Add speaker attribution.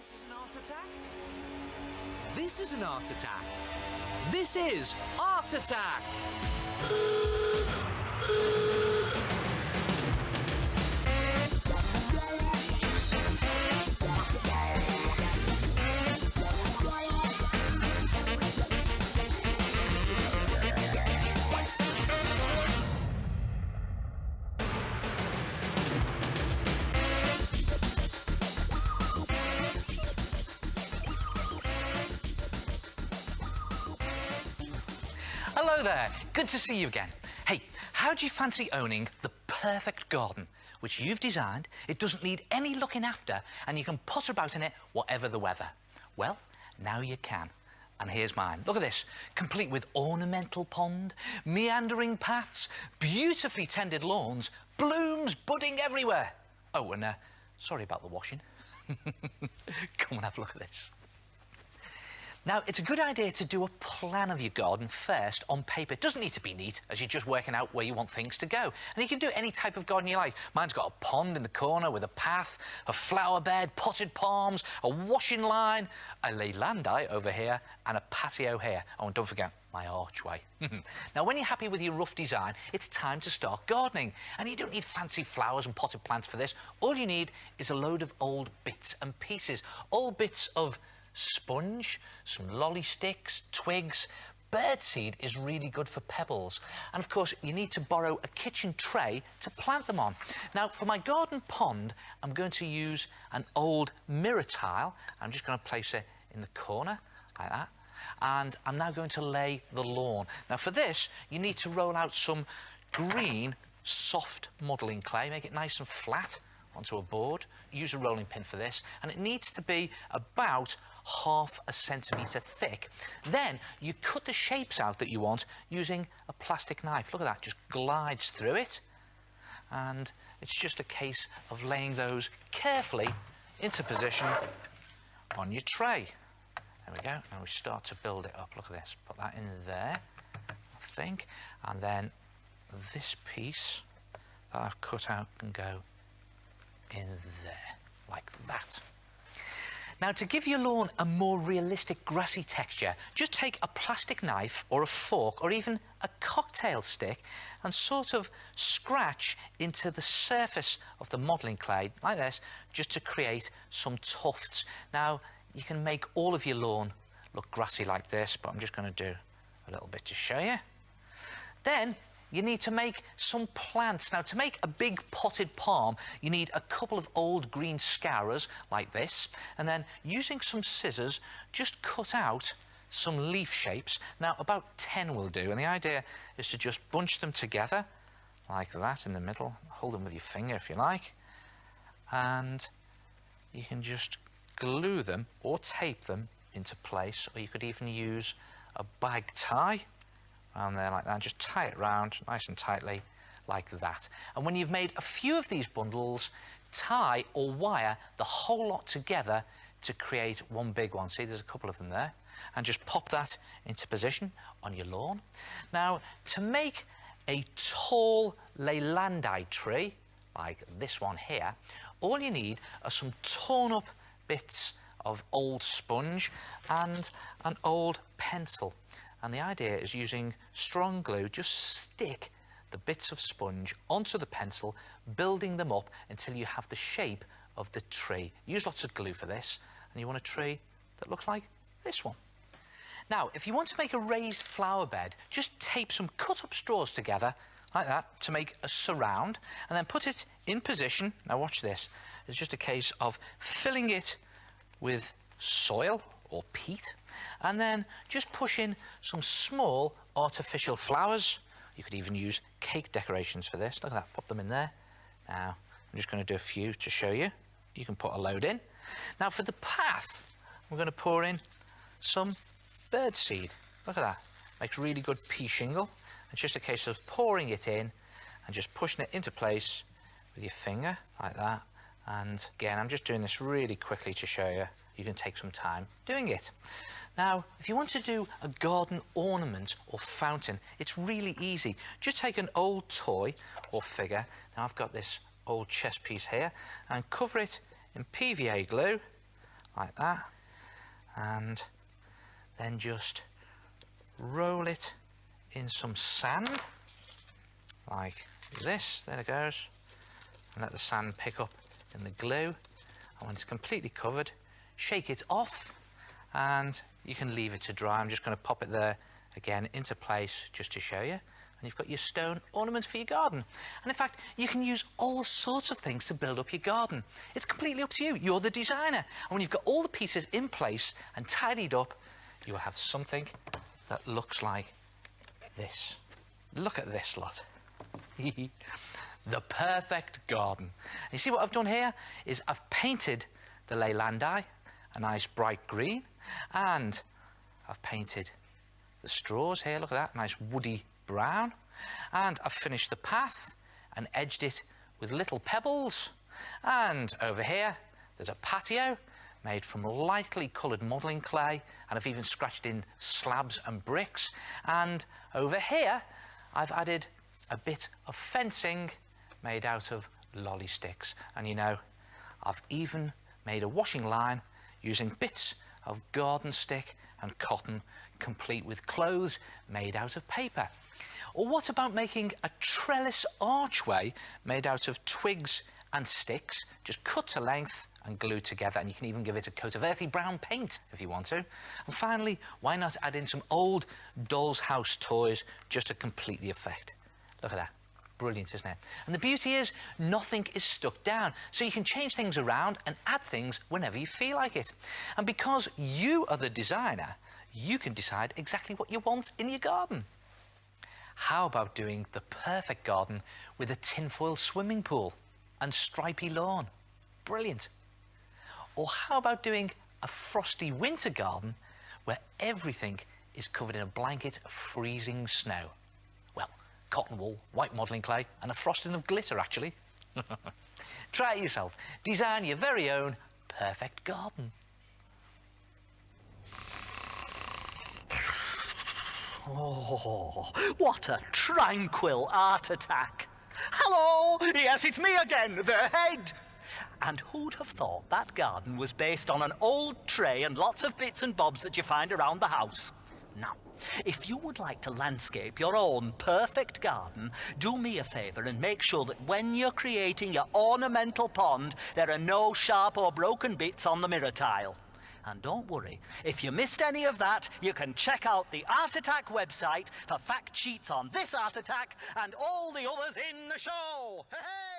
Speaker 1: This is an art attack. This is an art attack. This is Art Attack. Hello there, good to see you again. Hey, how do you fancy owning the perfect garden, which you've designed, it doesn't need any looking after, and you can potter about in it whatever the weather? Well, now you can. And here's mine. Look at this, complete with ornamental pond, meandering paths, beautifully tended lawns, blooms budding everywhere. Oh, and sorry about the washing. Come and have a look at this. Now, it's a good idea to do a plan of your garden first on paper. It doesn't need to be neat, as you're just working out where you want things to go. And you can do any type of garden you like. Mine's got a pond in the corner with a path, a flower bed, potted palms, a washing line, a leylandi over here, and a patio here. Oh, and don't forget my archway. Now, when you're happy with your rough design, it's time to start gardening. And you don't need fancy flowers and potted plants for this. All you need is a load of old bits and pieces. Old bits of sponge, some lolly sticks, twigs. Birdseed is really good for pebbles. And of course, you need to borrow a kitchen tray to plant them on. Now, for my garden pond, I'm going to use an old mirror tile. I'm just going to place it in the corner, like that. And I'm now going to lay the lawn. Now, for this, you need to roll out some green, soft modelling clay, make it nice and flat onto a board. Use a rolling pin for this, and it needs to be about ½ centimetre thick. Then you cut the shapes out that you want using a plastic knife. Look at that, just glides through it, and it's just a case of laying those carefully into position on your tray. There we go, and we start to build it up. Look at this, put that in there, I think, and then this piece that I've cut out can go in there, like that. Now, to give your lawn a more realistic grassy texture, just take a plastic knife or a fork or even a cocktail stick and sort of scratch into the surface of the modelling clay, like this, just to create some tufts. Now, you can make all of your lawn look grassy like this, but I'm just going to do a little bit to show you. Then, you need to make some plants. Now, to make a big potted palm, you need a couple of old green scourers like this, and then using some scissors, just cut out some leaf shapes. Now, about 10 will do, and the idea is to just bunch them together like that in the middle. Hold them with your finger if you like, and you can just glue them or tape them into place, or you could even use a bag tie around there like that, just tie it round nice and tightly like that. And when you've made a few of these bundles, tie or wire the whole lot together to create one big one. See, there's a couple of them there, and just pop that into position on your lawn. Now, to make a tall leylandi tree like this one here, all you need are some torn up bits of old sponge and an old pencil. And the idea is using strong glue, just stick the bits of sponge onto the pencil, building them up until you have the shape of the tree. Use lots of glue for this, and you want a tree that looks like this one. Now, if you want to make a raised flower bed, just tape some cut-up straws together, like that, to make a surround, and then put it in position. Now, watch this. It's just a case of filling it with soil or peat, and then just push in some small artificial flowers. You could even use cake decorations for this. Look at that, pop them in there. Now, I'm just going to do a few to show you. You can put a load in. Now, for the path, we're going to pour in some birdseed. Look at that, makes really good pea shingle. It's just a case of pouring it in and just pushing it into place with your finger, like that. And again, I'm just doing this really quickly to show you. You can take some time doing it. Now, if you want to do a garden ornament or fountain, it's really easy. Just take an old toy or figure. Now, I've got this old chess piece here, and cover it in PVA glue like that, and then just roll it in some sand, like this. There it goes. And let the sand pick up in the glue. And when it's completely covered, shake it off, and you can leave it to dry. I'm just going to pop it there again into place just to show you. And you've got your stone ornament for your garden. And in fact, you can use all sorts of things to build up your garden. It's completely up to you. You're the designer. And when you've got all the pieces in place and tidied up, you will have something that looks like this. Look at this lot. The perfect garden. And you see what I've done here is I've painted the Leylandi a nice bright green, and I've painted the straws here, look at that, nice woody brown, and I've finished the path and edged it with little pebbles. And over here there's a patio made from lightly coloured modelling clay, and I've even scratched in slabs and bricks. And over here I've added a bit of fencing made out of lolly sticks. And you know, I've even made a washing line using bits of garden stick and cotton, complete with clothes made out of paper. Or what about making a trellis archway made out of twigs and sticks, just cut to length and glued together, and you can even give it a coat of earthy brown paint if you want to. And finally, why not add in some old doll's house toys just to complete the effect? Look at that. Brilliant, isn't it? And the beauty is, nothing is stuck down, so you can change things around and add things whenever you feel like it. And because you are the designer, you can decide exactly what you want in your garden. How about doing the perfect garden with a tinfoil swimming pool and stripy lawn? Brilliant. Or how about doing a frosty winter garden where everything is covered in a blanket of freezing snow? Well, cotton wool, white modelling clay, and a frosting of glitter, actually. Try it yourself. Design your very own perfect garden.
Speaker 2: Oh, what a tranquil art attack. Hello! Yes, it's me again, the head. And who'd have thought that garden was based on an old tray and lots of bits and bobs that you find around the house? Now, if you would like to landscape your own perfect garden, do me a favour and make sure that when you're creating your ornamental pond, there are no sharp or broken bits on the mirror tile. And don't worry, if you missed any of that, you can check out the Art Attack website for fact sheets on this art attack and all the others in the show. Hey!